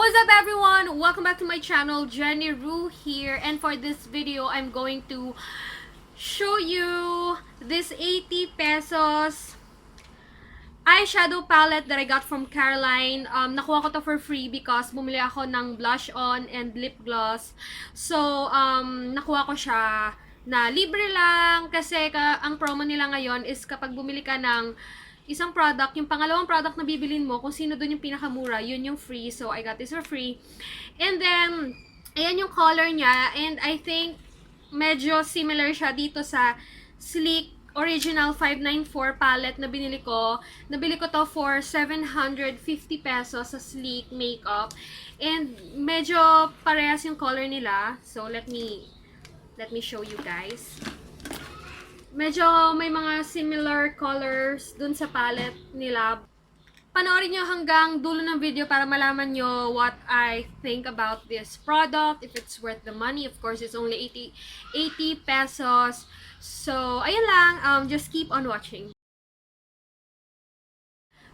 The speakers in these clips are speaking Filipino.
What's up everyone? Welcome back to my channel, Jenny Ru here, and for this video, I'm going to show you this 80 pesos eyeshadow palette that I got from Caroline. Nakuha ko to for free because bumili ako ng blush on and lip gloss. So, nakuha ko siya na libre lang kasi ang promo nila ngayon is kapag bumili ka ng isang product, yung pangalawang product na bibilin mo, kung sino dun yung pinakamura, yun yung free. So, I got this for free. And then, ayan yung color niya. And I think, medyo similar siya dito sa Sleek Original 594 palette na binili ko. Nabili ko to for 750 pesos sa Sleek Makeup. And medyo parehas yung color nila. So, let me show you guys. Medyo may mga similar colors dun sa palette nila. Panoorin nyo hanggang dulo ng video para malaman nyo what I think about this product, if it's worth the money. Of course, it's only 80 pesos. So, ayun lang. Just keep on watching.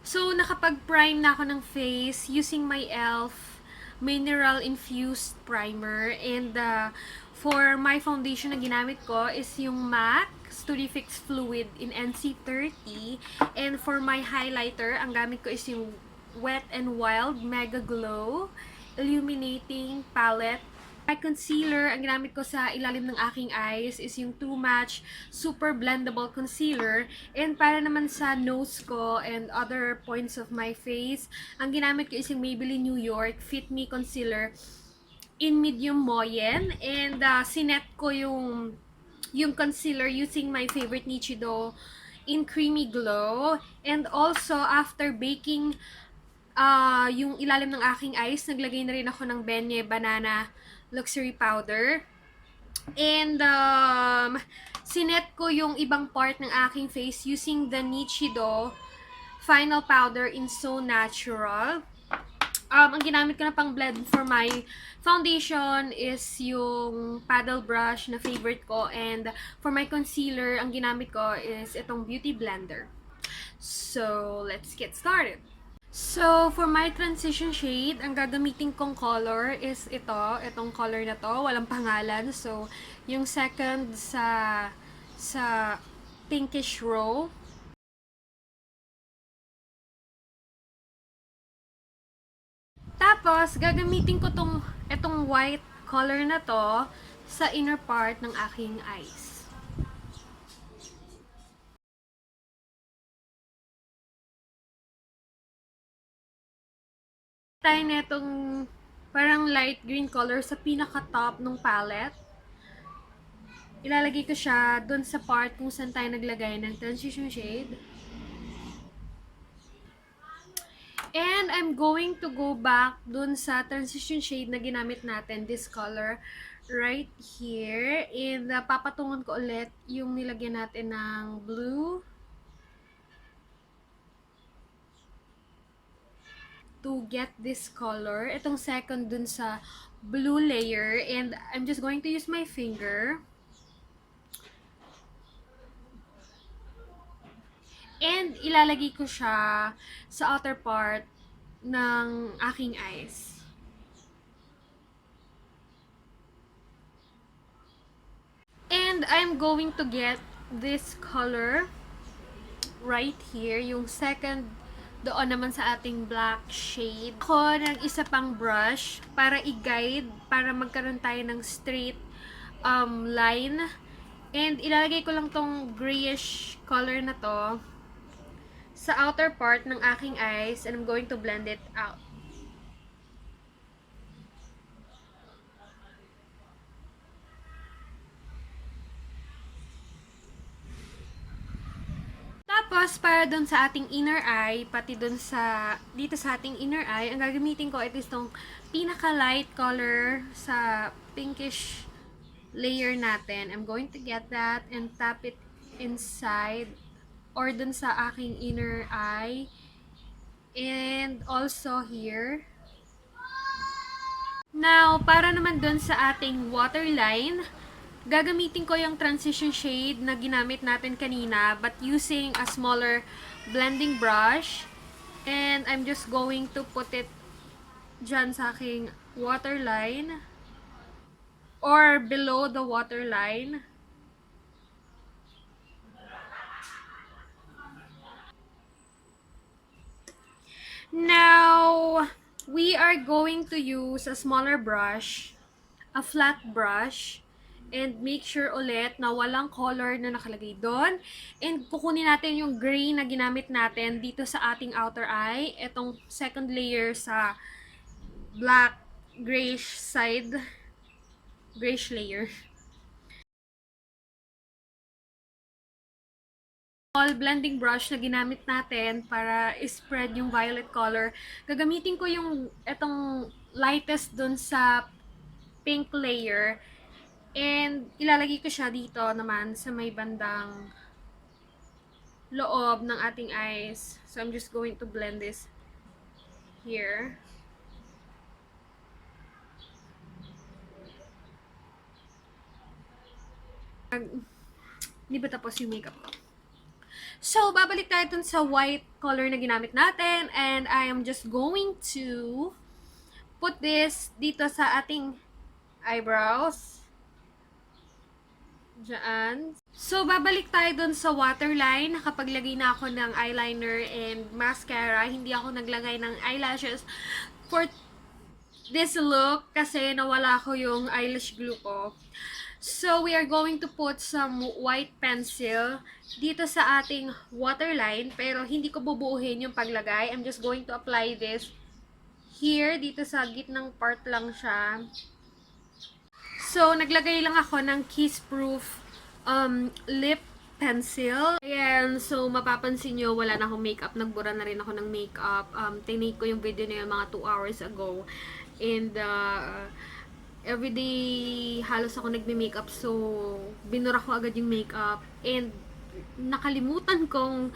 So, nakapag-prime na ako ng face using my e.l.f. Mineral Infused Primer. And for my foundation na ginamit ko is yung MAC Studifix Fluid in NC30. And for my highlighter, ang gamit ko is yung Wet n Wild Mega Glow Illuminating Palette. My concealer, ang ginamit ko sa ilalim ng aking eyes is yung Too Match Super Blendable Concealer. And para naman sa nose ko and other points of my face, ang ginamit ko is yung Maybelline New York Fit Me Concealer in Medium Moyen. And sinet ko yung concealer using my favorite Nichido in Creamy Glow. And also, after baking yung ilalim ng aking eyes, naglagay na rin ako ng Benye Banana Luxury Powder. And sinet ko yung ibang part ng aking face using the Nichido Final Powder in So Natural. Ang ginamit ko na pang blend for my foundation is yung paddle brush na favorite ko. And for my concealer, ang ginamit ko is itong Beauty Blender. So, let's get started. So, for my transition shade, ang gagamitin kong color is itong color na to, walang pangalan. So, yung second sa pinkish row. Tapos, gagamitin ko itong white color na to sa inner part ng aking eyes. Tayo na itong parang light green color sa pinaka-top ng palette. Ilalagay ko siya dun sa part kung saan tayo naglagay ng transition shade. And I'm going to go back dun sa transition shade na ginamit natin, this color right here. And papatungan ko ulit yung nilagyan natin ng blue to get this color. Itong second dun sa blue layer. And I'm just going to use my finger. And ilalagay ko siya sa outer part ng aking eyes. And I'm going to get this color right here, yung second doon naman sa ating black shade. Ako ng isa pang brush para i-guide, para magkaroon tayo ng straight line. And ilalagay ko lang tong grayish color na to sa outer part ng aking eyes, and I'm going to blend it out. Tapos, para dun sa ating inner eye, pati dun sa, dito sa ating inner eye, ang gagamitin ko it is tong pinaka-light color sa pinkish layer natin. I'm going to get that and tap it inside or dun sa aking inner eye. And also here. Now, para naman dun sa ating waterline, gagamitin ko yung transition shade na ginamit natin kanina but using a smaller blending brush. And I'm just going to put it dyan sa aking waterline or below the waterline. Now, we are going to use a smaller brush, a flat brush, and make sure ulit na walang color na nakalagay doon. And kukunin natin yung gray na ginamit natin dito sa ating outer eye. Itong second layer sa black grayish side, grayish layer. All blending brush na ginamit natin para spread yung violet color. Gagamitin ko yung itong lightest dun sa pink layer. And ilalagay ko siya dito naman sa may bandang loob ng ating eyes. So I'm just going to blend this here. Hindi ba tapos yung makeup ko? So, babalik tayo dun sa white color na ginamit natin. And I am just going to put this dito sa ating eyebrows. Diyan. So, babalik tayo dun sa waterline. Nakapaglagay na ako ng eyeliner and mascara. Hindi ako naglagay ng eyelashes for this look kasi nawala ko yung eyelash glue ko. So, we are going to put some white pencil dito sa ating waterline, pero hindi ko bubuuhin yung paglagay. I'm just going to apply this here, dito sa gitnang part lang siya. So, naglagay lang ako ng kiss-proof lip pencil. Ayan, so mapapansin nyo, wala na akong makeup. Nagbura na rin ako ng makeup. Tinake ko yung video na yun mga 2 hours ago. And, everyday halos ako nagme-makeup, so binura ko agad yung makeup and nakalimutan kong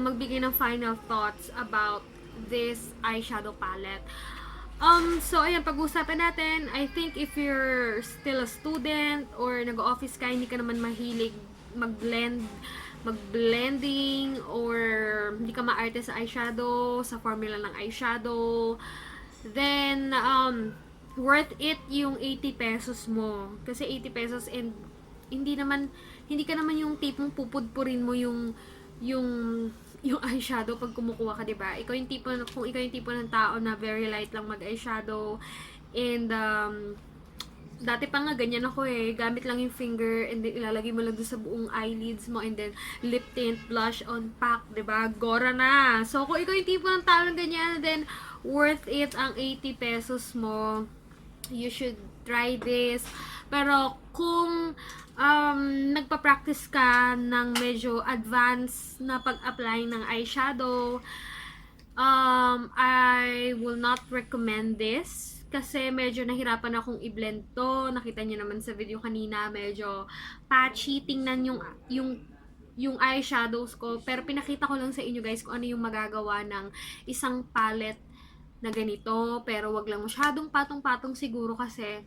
magbigay ng final thoughts about this eyeshadow palette. So ayan, pag-usapan natin, I think if you're still a student or nag-office ka, hindi ka naman mahilig mag-blending or hindi ka maarte sa eyeshadow, sa formula ng eyeshadow, then worth it yung 80 pesos mo. Kasi 80 pesos and hindi ka naman yung tipong pupudpurin mo yung eyeshadow pag kumukuha ka, 'di ba? Kung ikaw yung tipo ng tao na very light lang mag-eyeshadow and dati pa nga ganyan ako gamit lang yung finger and then ilalagay mo lang doon sa buong eyelids mo and then lip tint, blush on pack, 'di ba? Gora na. So kung ikaw yung tipo ng tao na ganyan, then worth it ang 80 pesos mo. You should try this. Pero kung nagpa-practice ka ng medyo advanced na pag-apply ng eyeshadow, I will not recommend this. Kasi medyo nahirapan akong i-blend to. Nakita niyo naman sa video kanina, medyo patchy. Tingnan yung eyeshadows ko. Pero pinakita ko lang sa inyo guys kung ano yung magagawa ng isang palette na ganito, pero wag lang masyadong patong-patong siguro kasi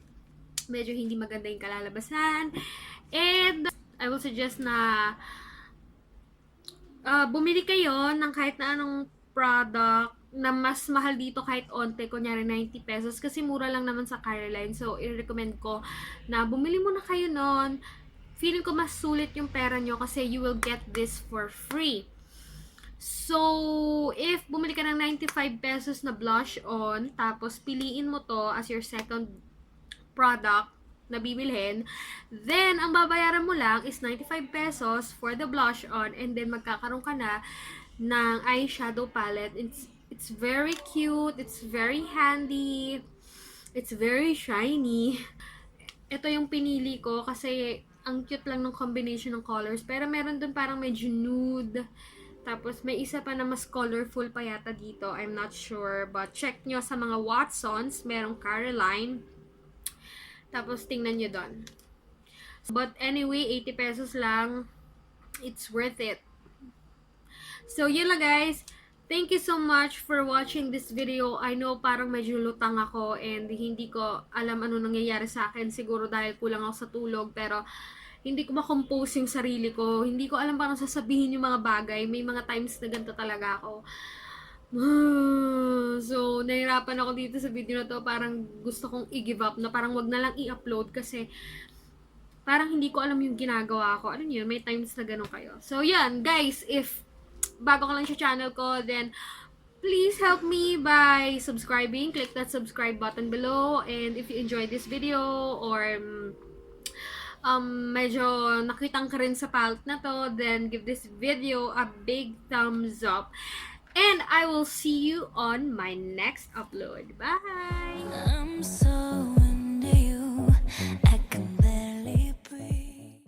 medyo hindi maganda yung kalalabasan. And I will suggest na bumili kayo ng kahit na anong product na mas mahal dito kahit onte, kunyari 90 pesos, kasi mura lang naman sa Caroline. So, i-recommend ko na bumili muna kayo nun. Feeling ko mas sulit yung pera nyo kasi you will get this for free. So, if bumili ka ng 95 pesos na blush on, tapos piliin mo to as your second product na bibilhin, then ang babayaran mo lang is 95 pesos for the blush on and then magkakaroon ka na ng eyeshadow palette. It's very cute, it's very handy, it's very shiny. Ito yung pinili ko kasi ang cute lang ng combination ng colors, pero meron dun parang medyo nude. Tapos, may isa pa na mas colorful pa yata dito. I'm not sure. But, check nyo sa mga Watsons. Merong Caroline. Tapos, tingnan nyo doon. But, anyway, 80 pesos lang. It's worth it. So, yun lang guys. Thank you so much for watching this video. I know parang medyo lutang ako and hindi ko alam ano nangyayari sa akin. Siguro dahil kulang ako sa tulog. Pero, hindi ko ma-compose yung sarili ko. Hindi ko alam paano sasabihin yung mga bagay. May mga times na ganito talaga ako. So, nahirapan ako dito sa video na to. Parang gusto kong i-give up na parang wag na lang i-upload kasi parang hindi ko alam yung ginagawa ko. Ano yun? May times na ganun kayo. So, yan. Guys, if bago ka lang sa channel ko, then please help me by subscribing. Click that subscribe button below. And if you enjoyed this video or medyo nakitang ka rin sa palette na to, then give this video a big thumbs up. And I will see you on my next upload. Bye! I'm so into you. I can